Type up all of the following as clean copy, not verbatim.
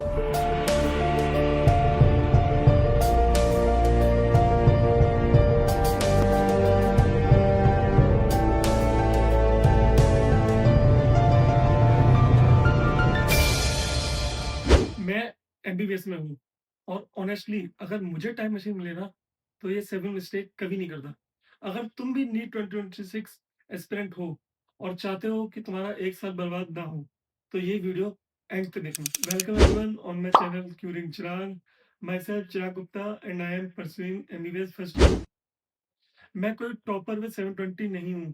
मैं एमबीबीएस में हूँ और ऑनेस्टली अगर मुझे टाइम मशीन मिले ना, तो ये 7 मिस्टेक कभी नहीं करता। अगर तुम भी नीट 2026 एस्पिरेंट हो और चाहते हो कि तुम्हारा 1 साल बर्बाद ना हो, तो ये वीडियो एंड तक देखना। Welcome everyone on my channel curing Chirag. My self Chirag Gupta and I am pursuing MBBS first year. मैं कोई टॉपर विद 720 नहीं हूँ।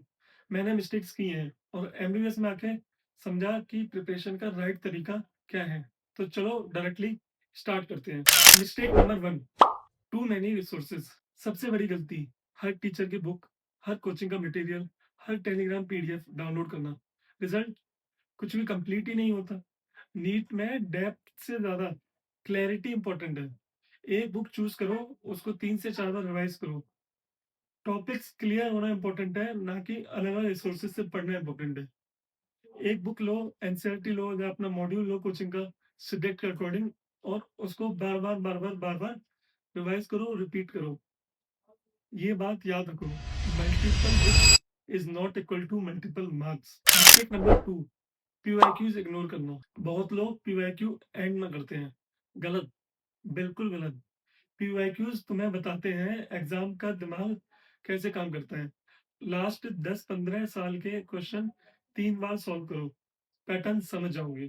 मैंने मिस्टेक्स की हैं और एमबीबीएस में आके समझा कि प्रिपरेशन का राइट तरीका क्या है। तो चलो डायरेक्टली स्टार्ट करते हैं। Mistake number 1, too many resources. सबसे बड़ी गलती, हर टीचर की बुक, हर कोचिंग का मटेरियल, हर टेलीग्राम पीडीएफ डाउनलोड करना। रिजल्ट कुछ भी कंप्लीट ही नहीं होता। नीट में डेप्थ से ज्यादा क्लैरिटी इंपॉर्टेंट है। एक बुक चूज करो, उसको 3 से 4 बार रिवाइज करो। टॉपिक्स क्लियर होना इंपॉर्टेंट है, ना कि अलग अलग रिसोर्सेज से पढ़ना इंपॉर्टेंट है। एक बुक लो, एनसीईआरटी लो या अपना मॉड्यूल लो कोचिंग का, सब्जेक्ट के अकॉर्डिंग, और उसको बार बार रिवाइज करो, रिपीट करो। ये बात याद रखो, multiple books is not equal to multiple marks. Mistake number 2, PYQs ignore करना। बहुत लोग पीवाईक्यू एंड में करते हैं। गलत, बिल्कुल गलत। पीवाईक्यूज तुम्हें बताते हैं एग्जाम का दिमाग कैसे काम करता है। लास्ट 10-15 साल के क्वेश्चन 3 बार सॉल्व करो, पैटर्न समझ जाओगे।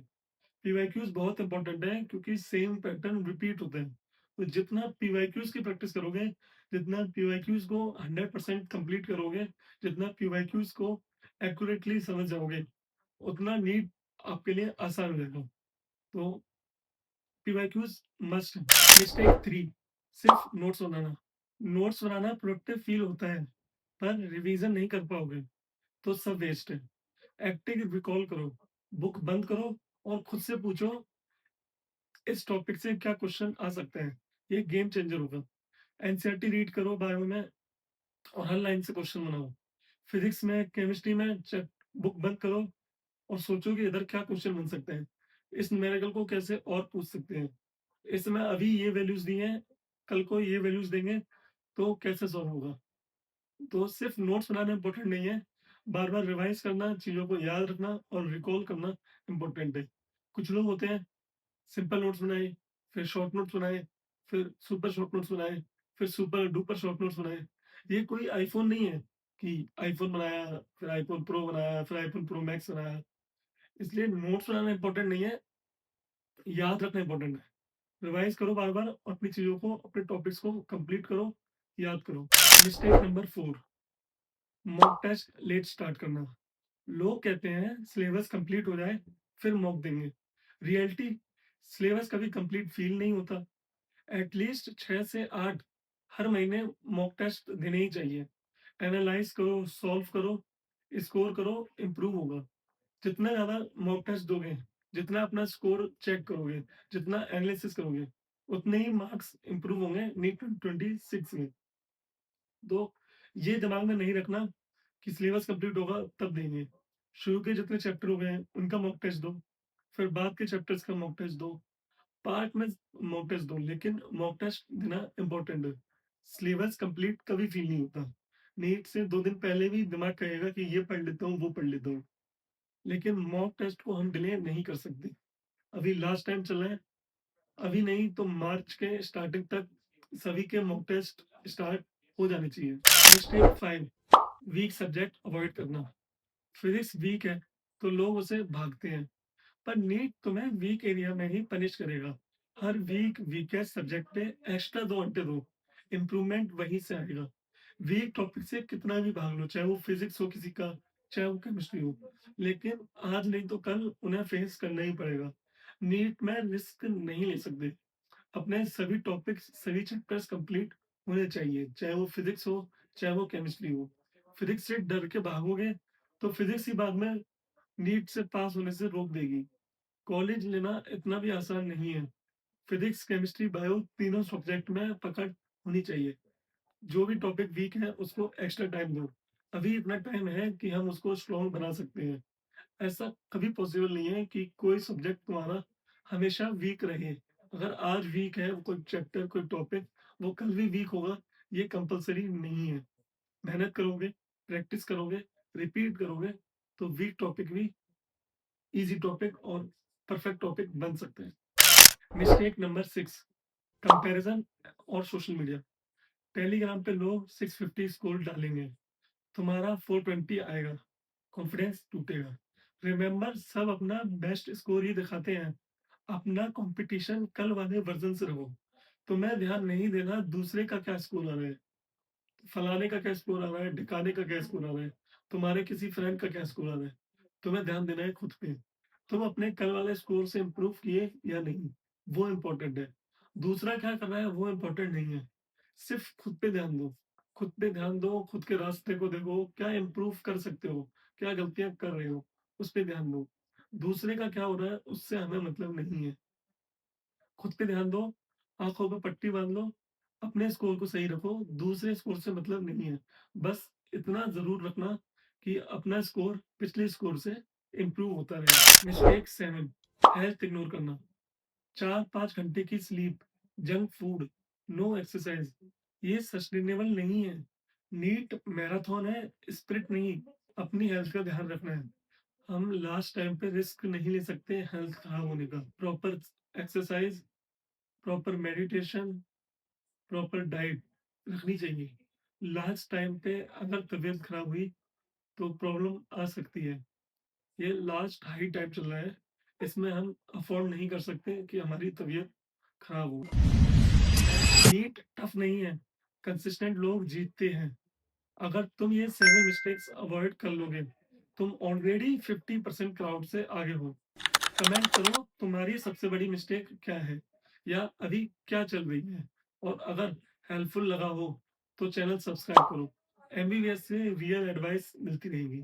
पीवाईक्यूज बहुत इंपॉर्टेंट है क्योंकि सेम पैटर्न रिपीट होते हैं। तो जितना पीवाईक्यूज की प्रैक्टिस करोगे, जितना पीवाईक्यूज को 100% कंप्लीट करोगे, जितना पीवाईक्यूज को एक्यूरेटली समझ जाओगे, उतना नीट आपके लिए आसान हो जाएगा। तो पीवाईक्यूज मस्ट। मिस्टेक 3, सिर्फ नोट्स बनाना। नोट्स बनाना प्रोडक्टिव फील होता है, पर रिवीजन नहीं कर पाओगे तो सब वेस्ट है। एक्टिव रिकॉल करो, बुक बंद करो और खुद से पूछो इस टॉपिक से क्या क्वेश्चन आ सकते हैं। ये गेम चेंजर होगा। एनसीईआरटी रीड करो बायो में और हर लाइन से क्वेश्चन बनाओ। फिजिक्स में, केमिस्ट्री में बुक बंद करो और सोचो कि इधर क्या क्वेश्चन बन सकते हैं, इस न्यूमेरिकल को कैसे और पूछ सकते हैं, इसमें अभी ये वैल्यूज दी हैं, कल को ये वैल्यूज देंगे, तो कैसे सॉल्व होगा। तो सिर्फ नोट्स बनाना इंपॉर्टेंट नहीं है, बार बार रिवाइज करना, चीजों को याद रखना और रिकॉल करना इंपॉर्टेंट है। कुछ लोग होते हैं सिंपल नोट्स बनाए, फिर शॉर्ट नोट्स बनाए, फिर सुपर शॉर्ट नोट्स बनाए, फिर सुपर डुपर शॉर्ट नोट्स बनाए। ये कोई आईफोन नहीं है कि आईफोन बनाया, फिर आईफोन प्रो बनाया, फिर आईफोन प्रो मैक्स बनाया। इसलिए नोट्स बनाना इंपॉर्टेंट नहीं है, याद रखना इंपॉर्टेंट है। रिवाइज करो बार बार, अपनी चीजों को, अपने टॉपिक्स को कंप्लीट करो, याद करो। Mistake number 4, mock test late start करना। लोग कहते हैं सिलेबस कंप्लीट हो जाए फिर मॉक देंगे। रियलिटी, सिलेबस कभी कंप्लीट फील नहीं होता। एटलीस्ट 6 से 8 हर महीने मॉक टेस्ट देने ही चाहिए। एनालाइज करो, सॉल्व करो, स्कोर करो, इम्प्रूव होगा। जितना ज़्यादा मॉक टेस्ट दोगे, जितना अपना स्कोर चेक करोगे, जितना एनालिसिस करोगे, उतने ही मार्क्स इम्प्रूव होंगे नीट 2026 में। तो ये दिमाग में नहीं रखना कि सिलेबस कंप्लीट होगा तब देंगे। शुरू के जितने चैप्टर हो गए हैं उनका मॉक टेस्ट दो, फिर बाद के चैप्टर्स का मॉक टेस्ट दो, पार्ट में मॉक टेस्ट दो, लेकिन मॉक टेस्ट देना इंपॉर्टेंट है। सिलेबस कंप्लीट कभी फील नहीं होता। नीट से 2 दिन पहले भी दिमाग कहेगा कि ये पढ़ लेता हूँ, वो पढ़ लेता हूँ, लेकिन मॉक टेस्ट को हम डिले नहीं कर सकते। अभी लास्ट टाइम चल रहा है, अभी नहीं तो मार्च के स्टार्टिंग तक सभी के मॉक टेस्ट स्टार्ट हो जाने चाहिए। मिस्टेक 5, वीक सब्जेक्ट अवॉइड करना। फिजिक्स वीक है तो लोग उसे भागते हैं, पर नीट तुम्हें वीक एरिया में ही पनिश करेगा। हर वीक वीकेस्ट सब्जेक्ट पे एक्स्ट्रा 2 घंटे दो, इम्प्रूवमेंट वहीं से आएगा। वीक टॉपिक से कितना भी भाग लो, चाहे वो फिजिक्स हो किसी का, चाहे वो केमिस्ट्री हो, लेकिन आज नहीं तो कल उन्हें फेस करना ही पड़ेगा। नीट में रिस्क नहीं ले सकते। अपने सभी टॉपिक्स, सभी चैप्टर्स कंप्लीट होने चाहिए, चाहे वो फिजिक्स हो, चाहे वो केमिस्ट्री हो। फिजिक्स से डर के भागोगे तो फिजिक्स ही बाद में नीट से पास होने से रोक देगी। कॉलेज लेना इतना भी आसान नहीं है। फिजिक्स, केमिस्ट्री, बायो तीनों सब्जेक्ट में पकड़ होनी चाहिए। जो भी टॉपिक वीक है उसको एक्स्ट्रा टाइम दो। अभी इतना टाइम है कि हम उसको स्ट्रॉन्ग बना सकते हैं। ऐसा कभी पॉसिबल नहीं है कि कोई सब्जेक्ट तुम्हारा हमेशा वीक रहे। अगर आज वीक है कोई चैप्टर, कोई टॉपिक, वो कल भी वीक होगा, ये कंपल्सरी नहीं है। मेहनत करोगे, प्रैक्टिस करोगे, रिपीट करोगे, तो वीक टॉपिक भी ईज़ी टॉपिक और परफेक्ट टॉपिक बन सकते हैं। मिस्टेक नंबर 6, कंपैरिज़न और सोशल मीडिया। टेलीग्राम पे लोग 650 स्कोर डालेंगे, तुम्हारा 420 आएगा, कॉन्फिडेंस टूटेगा। रिमेंबर सब अपना बेस्ट स्कोर ही दिखाते हैं, अपना कंपटीशन कल वाले वर्ज़न से रहो। तुम्हें ध्यान नहीं देना दूसरे का क्या स्कोर आ रहा है, फलाने का क्या स्कोर आ रहा है, ढिकाने का क्या स्कोर आ रहा है, तुम्हारे किसी फ्रेंड का क्या स्कोर आ रहा है। तुम्हें ध्यान देना है खुद पे। तुम अपने कल वाले स्कोर से इम्प्रूव किए या नहीं, वो इम्पोर्टेंट है। दूसरा क्या कर रहा है वो इम्पोर्टेंट नहीं है। सिर्फ खुद पे ध्यान दो। खुद पे ध्यान दो, खुद के रास्ते को देखो, क्या इम्प्रूव कर सकते हो, क्या गलतियाँ कर रहे हो, उस पे ध्यान दो। दूसरे का क्या हो रहा है उससे हमें मतलब नहीं है। खुद पे ध्यान दो, आँखों पे पट्टी बाँध लो, अपने स्कोर को सही रखो, दूसरे स्कोर से मतलब नहीं है। बस इतना ज़रूर रखना कि अपना स्कोर पिछले स्कोर से इम्प्रूव होता रहे। मिस्टेक 7, हेल्थ इग्नोर करना। 4-5 घंटे की sleep, junk food, no exercise, ये सस्टेनेबल नहीं है। नीट मैराथन है, स्प्रिंट नहीं। अपनी हेल्थ का ध्यान रखना है। हम लास्ट टाइम पे रिस्क नहीं ले सकते हेल्थ खराब होने का। Proper exercise, proper meditation, proper diet रखनी चाहिए। लास्ट टाइम पे अगर तबीयत खराब हुई तो प्रॉब्लम आ सकती है। ये लास्ट हाई टाइम चल रहा है, इसमें हम अफोर्ड नहीं कर सकते कि हमारी तबीयत खराब हो। नीट टफ नहीं है, कंसिस्टेंट लोग जीतते हैं। अगर तुम ये 7 मिस्टेक्स अवॉइड कर लोगे, तुम ऑलरेडी 50% क्राउड से आगे हो। कमेंट करो तुम्हारी सबसे बड़ी मिस्टेक क्या है या अभी क्या चल रही है, और अगर हेल्पफुल लगा हो तो चैनल सब्सक्राइब करो। एमबीबीएस से रियल एडवाइस मिलती रहेगी।